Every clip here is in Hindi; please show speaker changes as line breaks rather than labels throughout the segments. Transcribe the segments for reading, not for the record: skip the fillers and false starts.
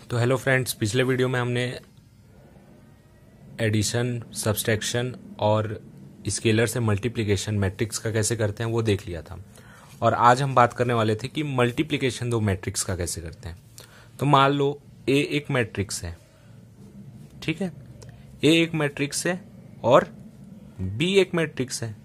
तो हेलो फ्रेंड्स, पिछले वीडियो में हमने एडिशन, सब्सट्रैक्शन और स्केलर से मल्टीप्लिकेशन मैट्रिक्स का कैसे करते हैं वो देख लिया था। और आज हम बात करने वाले थे कि मल्टीप्लिकेशन दो मैट्रिक्स का कैसे करते हैं। तो मान लो ए एक मैट्रिक्स है, ठीक है, ए एक मैट्रिक्स है और बी एक मैट्रिक्स है।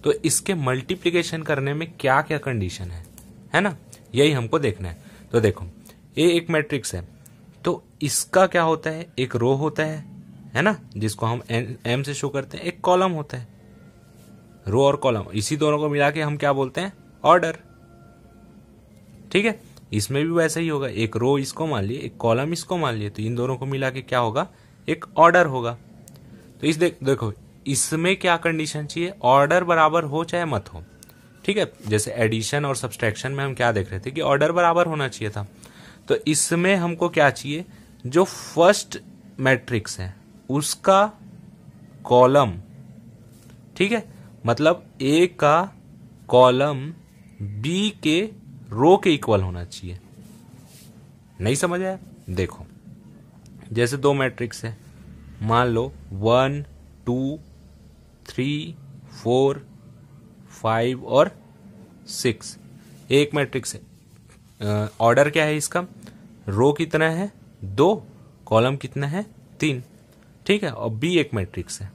तो इसके मल्टीप्लिकेशन करने में क्या क्या कंडीशन है ना, यही हमको देखना है। तो देखो, ए एक मैट्रिक्स है तो इसका क्या होता है, एक रो होता है ना, जिसको हम एम से शो करते हैं। एक कॉलम होता है, रो और कॉलम, इसी दोनों को मिला के हम क्या बोलते हैं, ऑर्डर। ठीक है, इसमें भी वैसा ही होगा, एक रो इसको मान लिए, एक कॉलम इसको मान लिए, तो इन दोनों को मिला के क्या होगा, एक ऑर्डर होगा। तो इस देखो इसमें क्या कंडीशन चाहिए, ऑर्डर बराबर हो चाहे मत हो। ठीक है, जैसे एडिशन और सब्सट्रैक्शन में हम क्या देख रहे थे कि ऑर्डर बराबर होना चाहिए था। तो इसमें हमको क्या चाहिए, जो फर्स्ट मैट्रिक्स है उसका कॉलम, ठीक है, मतलब ए का कॉलम बी के रो के इक्वल होना चाहिए। नहीं समझ आया? देखो, जैसे दो मैट्रिक्स है, मान लो 1 2 3 4 5 और 6, एक मैट्रिक्स है। ऑर्डर क्या है इसका, रो कितना है 2, कॉलम कितना है 3, ठीक है, और बी एक मैट्रिक्स है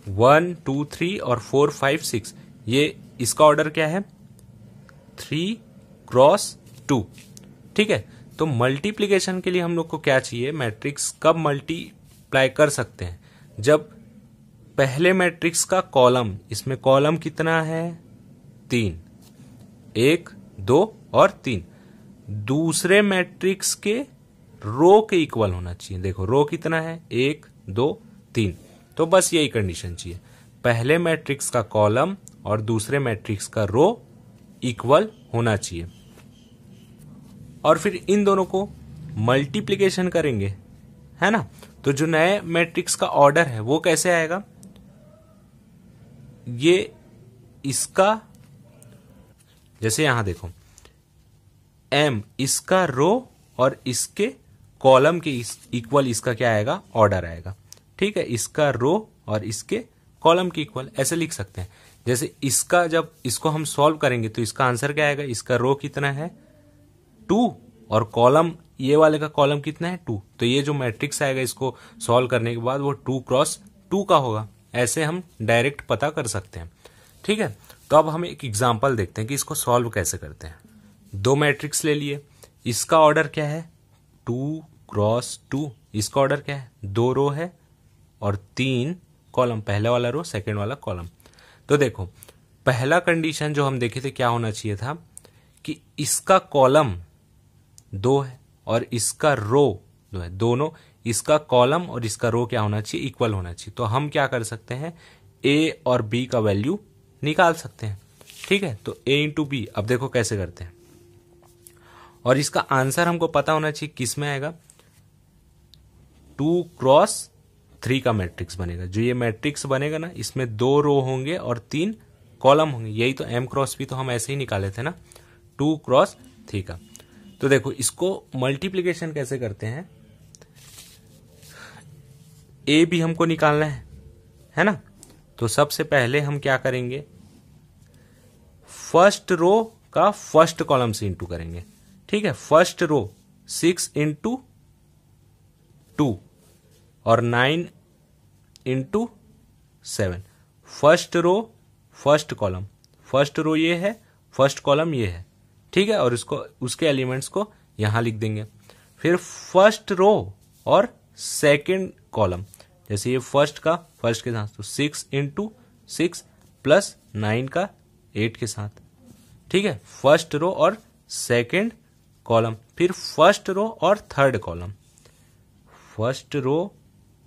1 2 3 और 4 5 6। ये इसका ऑर्डर क्या है 3 क्रॉस 2। ठीक है, तो मल्टीप्लिकेशन के लिए हम लोग को क्या चाहिए, मैट्रिक्स कब मल्टीप्लाई कर सकते हैं, जब पहले मैट्रिक्स का कॉलम, इसमें कॉलम कितना है 3, 1 2 और 3, दूसरे मैट्रिक्स के रो के इक्वल होना चाहिए। देखो रो कितना है 1 2 3, तो बस यही कंडीशन चाहिए, पहले मैट्रिक्स का कॉलम और दूसरे मैट्रिक्स का रो इक्वल होना चाहिए। और फिर इन दोनों को मल्टीप्लिकेशन करेंगे, है ना, तो जो नए मैट्रिक्स का ऑर्डर है वो कैसे आएगा, ये इसका, जैसे यहां देखो एम इसका रो और इसके कॉलम के इक्वल इसका क्या आएगा, ऑर्डर आएगा। ठीक है, इसका रो और इसके कॉलम के इक्वल, ऐसे लिख सकते हैं। जैसे इसका, जब इसको हम सॉल्व करेंगे तो इसका आंसर क्या आएगा, इसका रो कितना है 2 और कॉलम, ये वाले का कॉलम कितना है 2, तो ये जो मैट्रिक्स आएगा इसको सॉल्व करने के बाद वो 2 क्रॉस 2 का होगा। ऐसे हम डायरेक्ट पता कर सकते हैं। ठीक है, तो अब हम एक एग्जांपल देखते हैं कि इसको सॉल्व कैसे करते हैं। दो मैट्रिक्स ले लिए, इसका ऑर्डर क्या है 2 क्रॉस 2, इसका ऑर्डर क्या है 2 रो है और 3 कॉलम, पहला वाला रो सेकेंड वाला कॉलम। तो देखो पहला कंडीशन जो हम देखे थे क्या होना चाहिए था कि इसका कॉलम 2 है और इसका रो 2 है, दोनों इसका कॉलम और इसका रो क्या होना चाहिए, इक्वल होना चाहिए। तो हम क्या कर सकते हैं, ए और बी का वैल्यू निकाल सकते हैं। ठीक है, तो ए इंटू बी, अब देखो कैसे करते हैं, और इसका आंसर हमको पता होना चाहिए किस में आएगा, 2 क्रॉस 3 का मैट्रिक्स बनेगा। जो ये मैट्रिक्स बनेगा ना, इसमें 2 रो होंगे और 3 कॉलम होंगे। यही तो एम क्रॉस बी तो हम ऐसे ही निकाले थे ना, 2 क्रॉस 3 का। तो देखो इसको मल्टीप्लिकेशन कैसे करते हैं, ए भी हमको निकालना है ना। तो सबसे पहले हम क्या करेंगे, फर्स्ट रो का फर्स्ट कॉलम से इंटू करेंगे। ठीक है, फर्स्ट रो 6 इंटू 2 और 9 into 7, first row first column, first row ये है, फर्स्ट कॉलम ये है। ठीक है, और इसको, उसके एलिमेंट्स को यहां लिख देंगे। फिर फर्स्ट रो और सेकेंड कॉलम, जैसे ये फर्स्ट का फर्स्ट के साथ, तो 6 इंटू 6 प्लस 9 का 8 के साथ। ठीक है, फर्स्ट रो और सेकेंड कॉलम, फिर फर्स्ट रो और third column, first row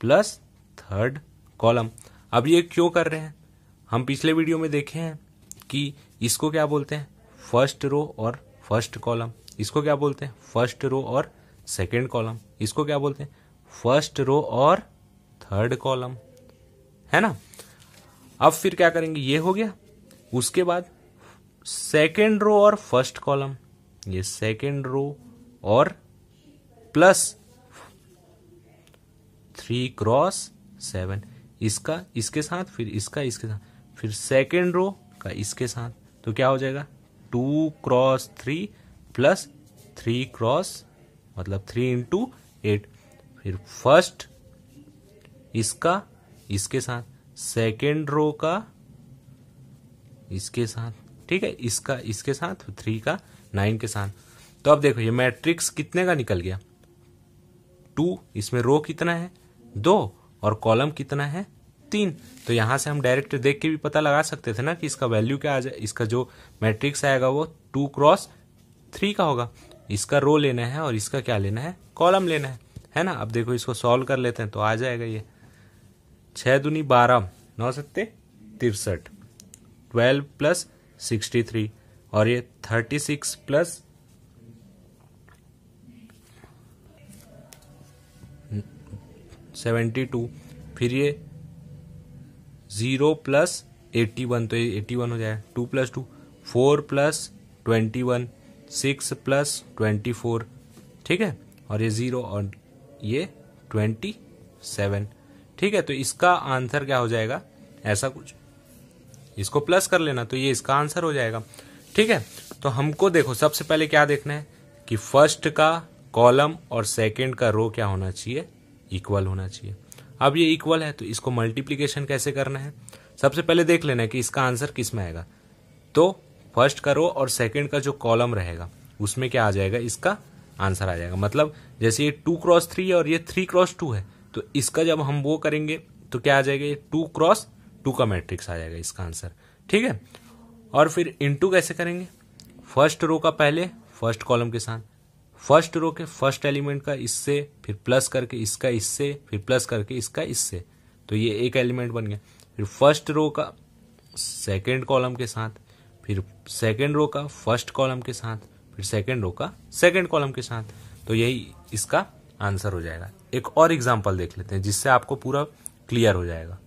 plus third column. अब ये क्यों कर रहे हैं, हम पिछले वीडियो में देखे हैं कि इसको क्या बोलते हैं, फर्स्ट रो और फर्स्ट कॉलम, इसको क्या बोलते हैं, फर्स्ट रो और सेकेंड कॉलम, इसको क्या बोलते हैं, फर्स्ट रो और थर्ड कॉलम, है ना। अब फिर क्या करेंगे, ये हो गया, उसके बाद सेकेंड रो और फर्स्ट कॉलम, ये सेकेंड रो और प्लस 3 क्रॉस 7, इसका इसके साथ, फिर इसका इसके साथ, फिर सेकेंड रो का इसके साथ, तो क्या हो जाएगा 2 क्रॉस 3 प्लस 3 क्रॉस मतलब 3 इंटू 8, फिर फर्स्ट इसका इसके साथ, सेकेंड रो का इसके साथ, ठीक है, इसका इसके साथ, 3 का 9 के साथ। तो अब देखो ये मैट्रिक्स कितने का निकल गया 2, इसमें रो कितना है 2 और कॉलम कितना है 3। तो यहां से हम डायरेक्ट देख के भी पता लगा सकते थे ना कि इसका वैल्यू क्या आ जाए, इसका जो मैट्रिक्स आएगा वो 2 क्रॉस 3 का होगा। इसका रो लेना है और इसका क्या लेना है, कॉलम लेना है ना। अब देखो इसको सॉल्व कर लेते हैं तो आ जाएगा ये 6 दूनी 12, 9 सत्ते 63, 12 प्लस 63 और ये 36 प्लस 72, फिर ये 0 प्लस 81, तो ये 81 हो जाएगा, 2 प्लस 2 4 प्लस 21, 6 प्लस 24, ठीक है, और ये 0 और ये 27, ठीक है। तो इसका आंसर क्या हो जाएगा, ऐसा कुछ, इसको प्लस कर लेना तो ये इसका आंसर हो जाएगा, ठीक है। तो हमको देखो सबसे पहले क्या देखना है कि फर्स्ट का कॉलम और सेकंड का रो क्या होना चाहिए, इक्वल होना चाहिए। अब ये इक्वल है तो इसको मल्टीप्लिकेशन कैसे करना है, सबसे पहले देख लेना है कि इसका आंसर किस में आएगा। तो फर्स्ट का रो और सेकंड का जो कॉलम रहेगा उसमें क्या आ जाएगा, इसका आंसर आ जाएगा। मतलब जैसे ये 2 क्रॉस 3 है और ये 3 क्रॉस 2 है, तो इसका जब हम वो करेंगे तो क्या आ जाएगा, ये 2 क्रॉस 2 का मैट्रिक्स आ जाएगा इसका आंसर, ठीक है। और फिर इनटू कैसे करेंगे, फर्स्ट रो का पहले फर्स्ट कॉलम के साथ, फर्स्ट रो के फर्स्ट एलिमेंट का इससे, फिर प्लस करके इसका इससे, फिर प्लस करके इसका इससे, तो ये एक एलिमेंट बन गया। फिर फर्स्ट रो का सेकंड कॉलम के साथ, फिर सेकंड रो का फर्स्ट कॉलम के साथ, फिर सेकंड रो का सेकंड कॉलम के साथ, तो यही इसका आंसर हो जाएगा। एक और एग्जांपल देख लेते हैं जिससे आपको पूरा क्लियर हो जाएगा।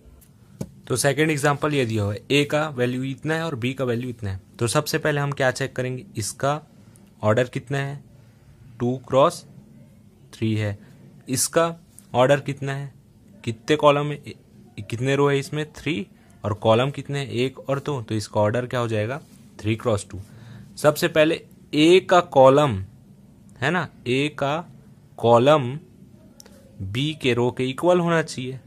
तो सेकंड एग्जांपल ये दिया हुआ है, ए का वैल्यू इतना है और बी का वैल्यू इतना है। तो सबसे पहले हम क्या चेक करेंगे, इसका ऑर्डर कितना है, 2 क्रॉस 3 है, इसका ऑर्डर कितना है, कितने कॉलम है, कितने रो है इसमें 3, और कॉलम कितने हैं 1 और 2, तो इसका ऑर्डर क्या हो जाएगा 3 क्रॉस 2। सबसे पहले ए का कॉलम है ना, ए का कॉलम बी के रो के इक्वल होना चाहिए।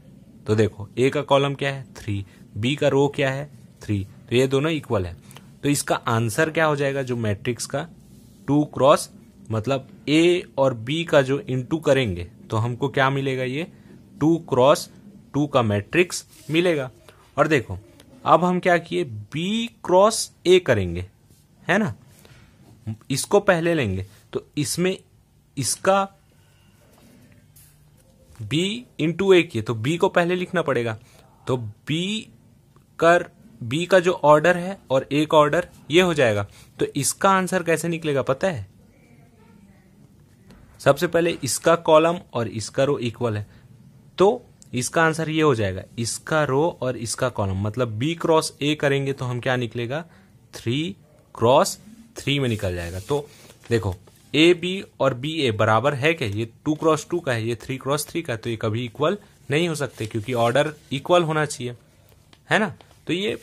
तो देखो ए का कॉलम क्या है 3, बी का रो क्या है 3, तो ये दोनों इक्वल है। तो इसका आंसर क्या हो जाएगा जो मैट्रिक्स का 2 क्रॉस, मतलब ए और बी का जो इंटू करेंगे तो हमको क्या मिलेगा, ये 2 क्रॉस 2 का मैट्रिक्स मिलेगा। और देखो अब हम क्या किए, बी क्रॉस ए करेंगे, है ना, इसको पहले लेंगे तो इसमें इसका b इंटू ए किए तो b को पहले लिखना पड़ेगा। तो b का जो ऑर्डर है और a का ऑर्डर ये हो जाएगा। तो इसका आंसर कैसे निकलेगा पता है, सबसे पहले इसका कॉलम और इसका रो इक्वल है, तो इसका आंसर ये हो जाएगा, इसका रो और इसका कॉलम, मतलब b क्रॉस a करेंगे तो हम क्या निकलेगा 3 क्रॉस 3 में निकल जाएगा। तो देखो ए बी और बी ए बराबर है क्या, ये 2 क्रॉस 2 का है, ये 3 क्रॉस 3 का, तो ये कभी इक्वल नहीं हो सकते क्योंकि ऑर्डर इक्वल होना चाहिए, है ना। तो ये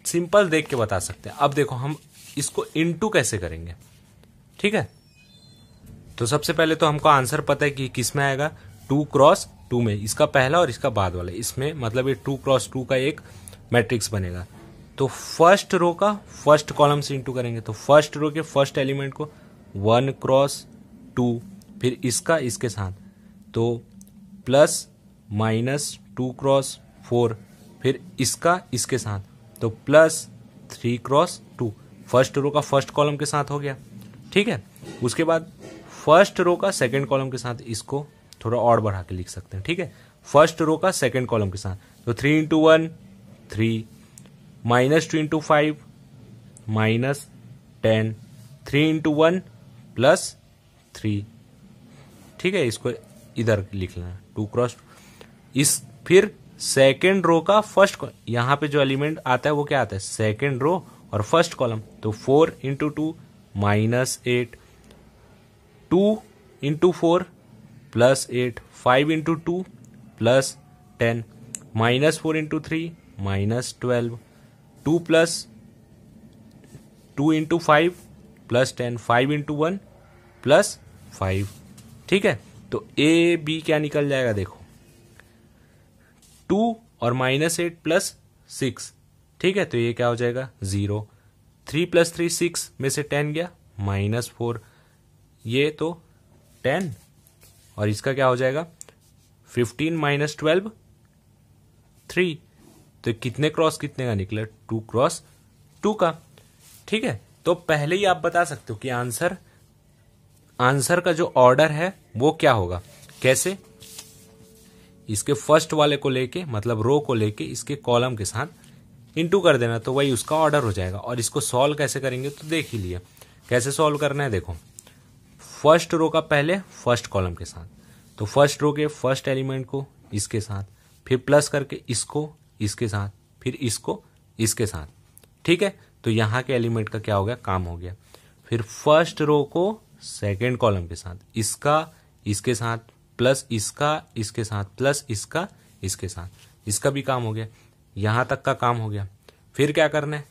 सिंपल देख के बता सकते हैं। अब देखो हम इसको इनटू कैसे करेंगे, ठीक है। तो सबसे पहले तो हमको आंसर पता है कि किस में आएगा, 2 क्रॉस 2 में, इसका पहला और इसका बाद वाला, इसमें मतलब ये 2 क्रॉस 2 का एक मैट्रिक्स बनेगा। तो फर्स्ट रो का फर्स्ट कॉलम से इंटू करेंगे, तो फर्स्ट रो के फर्स्ट एलिमेंट को 1 क्रॉस 2, फिर इसका इसके साथ, तो प्लस माइनस 2 क्रॉस 4, फिर इसका इसके साथ, तो प्लस 3 क्रॉस 2, फर्स्ट रो का फर्स्ट कॉलम के साथ हो गया, ठीक है। उसके बाद फर्स्ट रो का सेकंड कॉलम के साथ, इसको थोड़ा और बढ़ा के लिख सकते हैं, ठीक है, फर्स्ट रो का सेकंड कॉलम के साथ, तो 3 into 1 3, minus 2 into 5 minus 10, 3 into 1 plus 3, ठीक है, इसको इधर लिख लेना 2 क्रॉस। इस फिर सेकेंड रो का फर्स्ट, यहां पे जो एलिमेंट आता है वो क्या आता है, सेकेंड रो और फर्स्ट कॉलम, तो 4 into 2 minus 8, 2 into 4 plus 8, 5 into 2 plus 10, minus 4 into 3 minus 12, 2 plus 2 into 5 plus 10, 5 into 1 plus 5। ठीक है, तो ए बी क्या निकल जाएगा देखो, 2 और माइनस 8 प्लस 6। ठीक है, तो ये क्या हो जाएगा 0। 3 प्लस 3 6 में से 10 गया माइनस 4, ये तो 10, और इसका क्या हो जाएगा 15 माइनस 12 3। तो कितने क्रॉस कितने का निकला, 2 क्रॉस 2 का। ठीक है, तो पहले ही आप बता सकते हो कि आंसर का जो ऑर्डर है वो क्या होगा। कैसे, इसके फर्स्ट वाले को लेके मतलब रो को लेके इसके कॉलम के साथ इनटू कर देना, तो वही उसका ऑर्डर हो जाएगा। और इसको सॉल्व कैसे करेंगे तो देख ही लिए कैसे सॉल्व करना है। देखो, फर्स्ट रो का पहले फर्स्ट कॉलम के साथ, तो फर्स्ट रो के फर्स्ट एलिमेंट को इसके साथ, फिर प्लस करके इसको इसके साथ, फिर इसको इसके साथ। ठीक है, तो यहां के एलिमेंट का क्या हो गया, काम हो गया। फिर फर्स्ट रो को सेकेंड कॉलम के साथ, इसका इसके साथ, प्लस इसका इसके साथ, प्लस इसका इसके साथ, इसका भी काम हो गया, यहां तक का काम हो गया। फिर क्या करना है,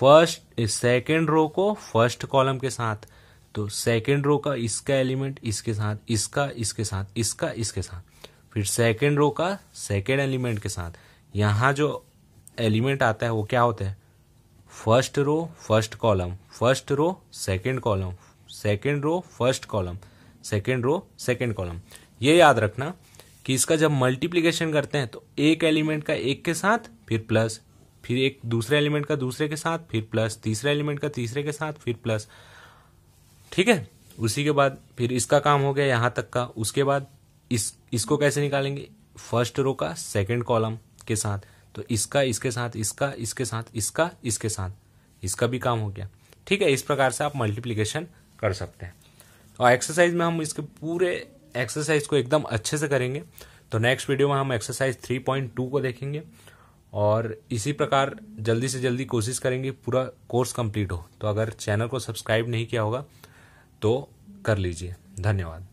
फर्स्ट सेकेंड रो को फर्स्ट कॉलम के साथ, तो सेकेंड रो का इसका एलिमेंट इसके साथ, इसका इसके साथ, इसका इसके साथ, फिर सेकेंड रो का सेकेंड एलिमेंट के साथ। यहां जो एलिमेंट आता है वो क्या होता है, first row first column, first row second column, second row first column, second row second column. ये याद रखना कि इसका जब मल्टीप्लिकेशन करते हैं तो एक एलिमेंट का एक के साथ फिर प्लस, फिर एक दूसरे एलिमेंट का दूसरे के साथ फिर प्लस, तीसरे एलिमेंट का तीसरे के साथ फिर प्लस। ठीक है, उसी के बाद फिर इसका काम हो गया यहां तक का। उसके बाद इसको कैसे निकालेंगे, फर्स्ट रो का सेकेंड कॉलम के साथ, तो इसका इसके साथ, इसका इसके साथ, इसका इसके साथ, इसका भी काम हो गया। ठीक है, इस प्रकार से आप मल्टीप्लिकेशन कर सकते हैं। और एक्सरसाइज में हम इसके पूरे एक्सरसाइज को एकदम अच्छे से करेंगे। तो नेक्स्ट वीडियो में हम एक्सरसाइज 3.2 को देखेंगे और इसी प्रकार जल्दी से जल्दी कोशिश करेंगे पूरा कोर्स कंप्लीट हो। तो अगर चैनल को सब्सक्राइब नहीं किया होगा तो कर लीजिए। धन्यवाद।